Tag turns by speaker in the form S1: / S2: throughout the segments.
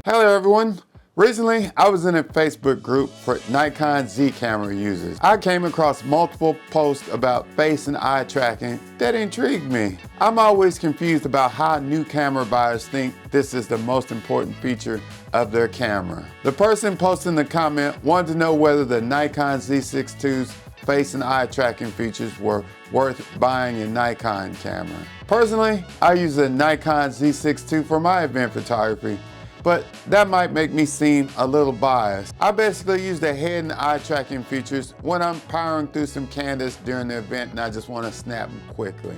S1: Hello everyone. Recently, I was in a Facebook group for Nikon Z camera users. I came across multiple posts about face and eye tracking that intrigued me. I'm always confused about how new camera buyers think this is the most important feature of their camera. The person posting the comment wanted to know whether the Nikon Z6 II's face and eye tracking features were worth buying a Nikon camera. Personally, I use the Nikon Z6 II for my event photography, but that might make me seem a little biased. I basically use the head and eye tracking features when I'm powering through some candidates during the event and I just want to snap them quickly.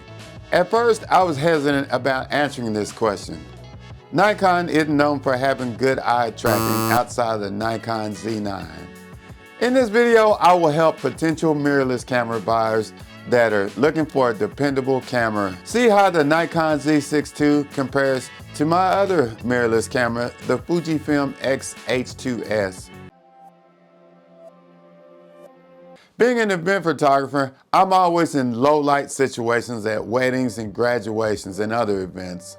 S1: At first, I was hesitant about answering this question. Nikon isn't known for having good eye tracking outside of the Nikon Z9. In this video, I will help potential mirrorless camera buyers that are looking for a dependable camera see how the Nikon Z6 II compares to my other mirrorless camera, the Fujifilm X H2s. Being an event photographer, I'm always in low light situations at weddings and graduations and other events.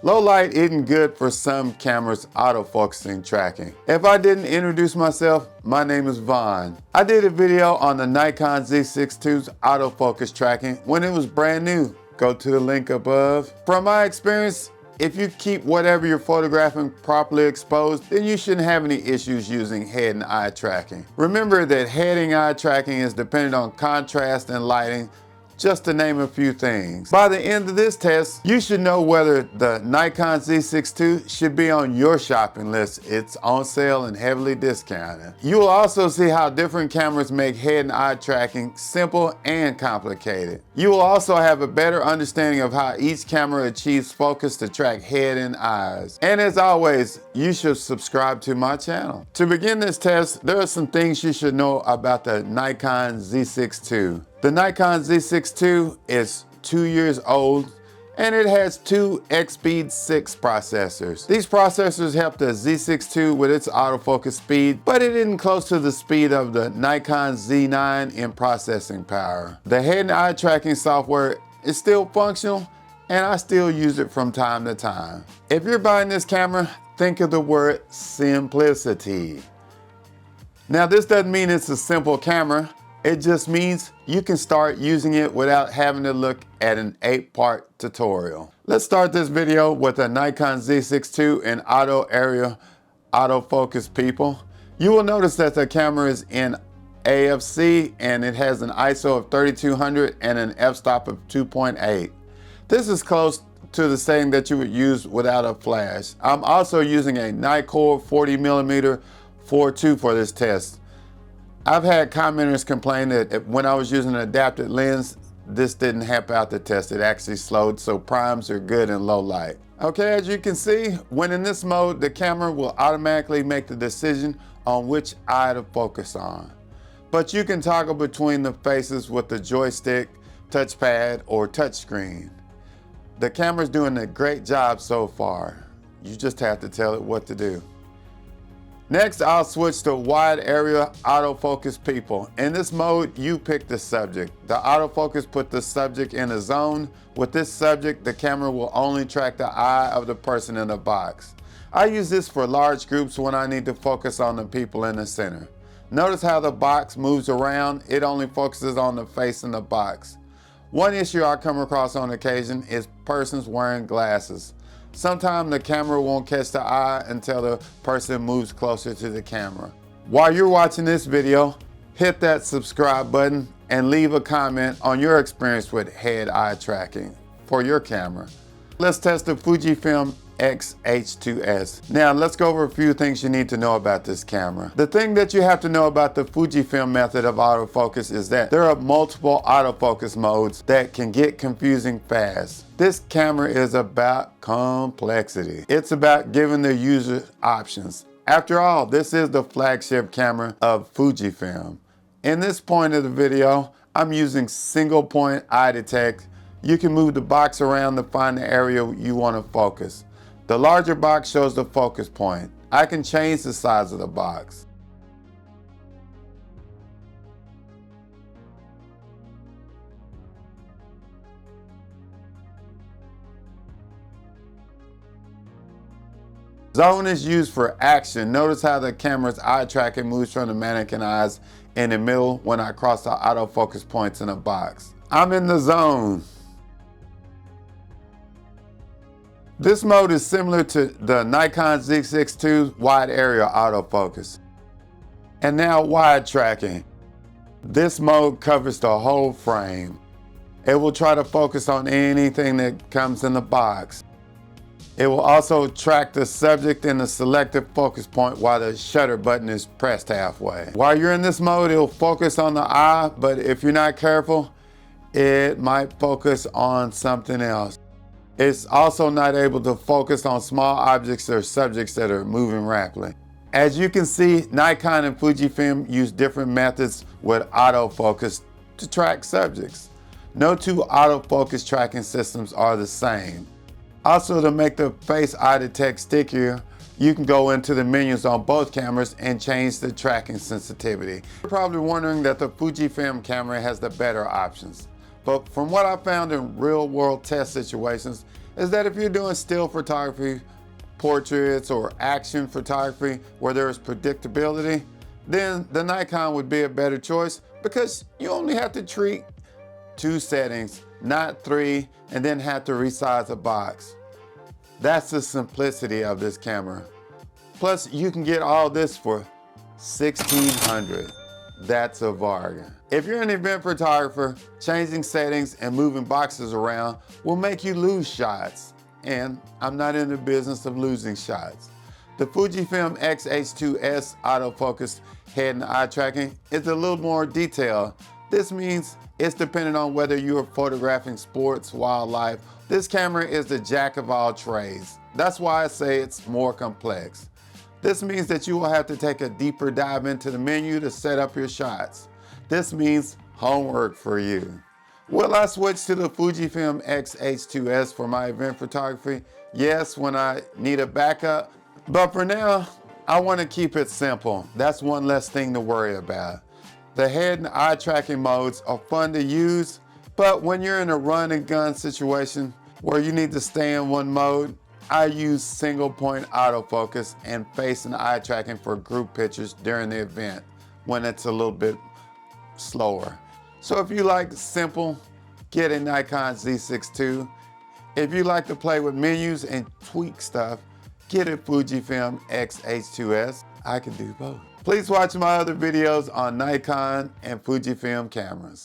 S1: Low light isn't good for some cameras' autofocusing tracking. If I didn't introduce myself, my name is Vaughn. I did a video on the Nikon Z6 II's autofocus tracking when it was brand new. Go to the link above. From my experience, if you keep whatever you're photographing properly exposed, then you shouldn't have any issues using head and eye tracking. Remember that head and eye tracking is dependent on contrast and lighting, just to name a few things. By the end of this test, you should know whether the Nikon Z6 II should be on your shopping list. It's on sale and heavily discounted. You will also see how different cameras make head and eye tracking simple and complicated. You will also have a better understanding of how each camera achieves focus to track head and eyes. And as always, you should subscribe to my channel. To begin this test, there are some things you should know about the Nikon Z6 II. The Nikon Z6 II is 2 years old and it has two X-Speed 6 processors. These processors help the Z6 II with its autofocus speed, but it isn't close to the speed of the Nikon Z9 in processing power. The head and eye tracking software is still functional and I still use it from time to time. If you're buying this camera, think of the word simplicity. Now this doesn't mean it's a simple camera. It just means you can start using it without having to look at an 8-part tutorial. Let's start this video with a Nikon Z6 II in auto area autofocus people. You will notice that the camera is in AFC and it has an ISO of 3200 and an f-stop of 2.8. This is close to the setting that you would use without a flash. I'm also using a Nikkor 40mm 4.2 for this test. I've had commenters complain that when I was using an adapted lens, this didn't help out the test. It actually slowed, so primes are good in low light. Okay, as you can see, when in this mode, the camera will automatically make the decision on which eye to focus on. But you can toggle between the faces with the joystick, touchpad, or touchscreen. The camera's doing a great job so far. You just have to tell it what to do. Next, I'll switch to wide area autofocus people. In this mode, you pick the subject. The autofocus put the subject in a zone. With this subject, the camera will only track the eye of the person in the box. I use this for large groups when I need to focus on the people in the center. Notice how the box moves around. It only focuses on the face in the box. One issue I come across on occasion is persons wearing glasses. Sometimes the camera won't catch the eye until the person moves closer to the camera. While you're watching this video, hit that subscribe button and leave a comment on your experience with head-eye tracking for your camera. Let's test the Fujifilm X H2s. Now let's go over a few things you need to know about this camera. The thing that you have to know about the Fujifilm method of autofocus is that there are multiple autofocus modes that can get confusing fast. This camera is about complexity. It's about giving the user options. After all, this is the flagship camera of Fujifilm. In this point of the video, I'm using single point eye detect. You can move the box around to find the area you want to focus. The larger box shows the focus point. I can change the size of the box. Zone is used for action. Notice how the camera's eye tracking moves from the mannequin eyes in the middle when I cross the autofocus points in a box. I'm in the zone. This mode is similar to the Nikon Z6 II wide area autofocus. And now wide tracking. This mode covers the whole frame. It will try to focus on anything that comes in the box. It will also track the subject in the selected focus point while the shutter button is pressed halfway. While you're in this mode, it'll focus on the eye, but if you're not careful, it might focus on something else. It's also not able to focus on small objects or subjects that are moving rapidly. As you can see, Nikon and Fujifilm use different methods with autofocus to track subjects. No two autofocus tracking systems are the same. Also, to make the face eye detect stickier, you can go into the menus on both cameras and change the tracking sensitivity. You're probably wondering that the Fujifilm camera has the better options. But from what I found in real world test situations is that if you're doing still photography, portraits, or action photography where there's predictability, then the Nikon would be a better choice because you only have to treat 2 settings, not 3, and then have to resize a box. That's the simplicity of this camera. Plus, you can get all this for $1,600. That's a bargain. If you're an event photographer, changing settings and moving boxes around will make you lose shots. And I'm not in the business of losing shots. The Fujifilm X H2s autofocus head and eye tracking is a little more detailed. This means it's dependent on whether you are photographing sports, wildlife. This camera is the jack of all trades. That's why I say it's more complex. This means that you will have to take a deeper dive into the menu to set up your shots. This means homework for you. Will I switch to the Fujifilm X H2s for my event photography? Yes, when I need a backup. But for now, I want to keep it simple. That's one less thing to worry about. The head and eye tracking modes are fun to use, but when you're in a run and gun situation where you need to stay in one mode, I use single point autofocus and face and eye tracking for group pictures during the event when it's a little bit slower. So if you like simple, get a Nikon Z6 II. If you like to play with menus and tweak stuff, get a Fujifilm X H2s. I can do both. Please watch my other videos on Nikon and Fujifilm cameras.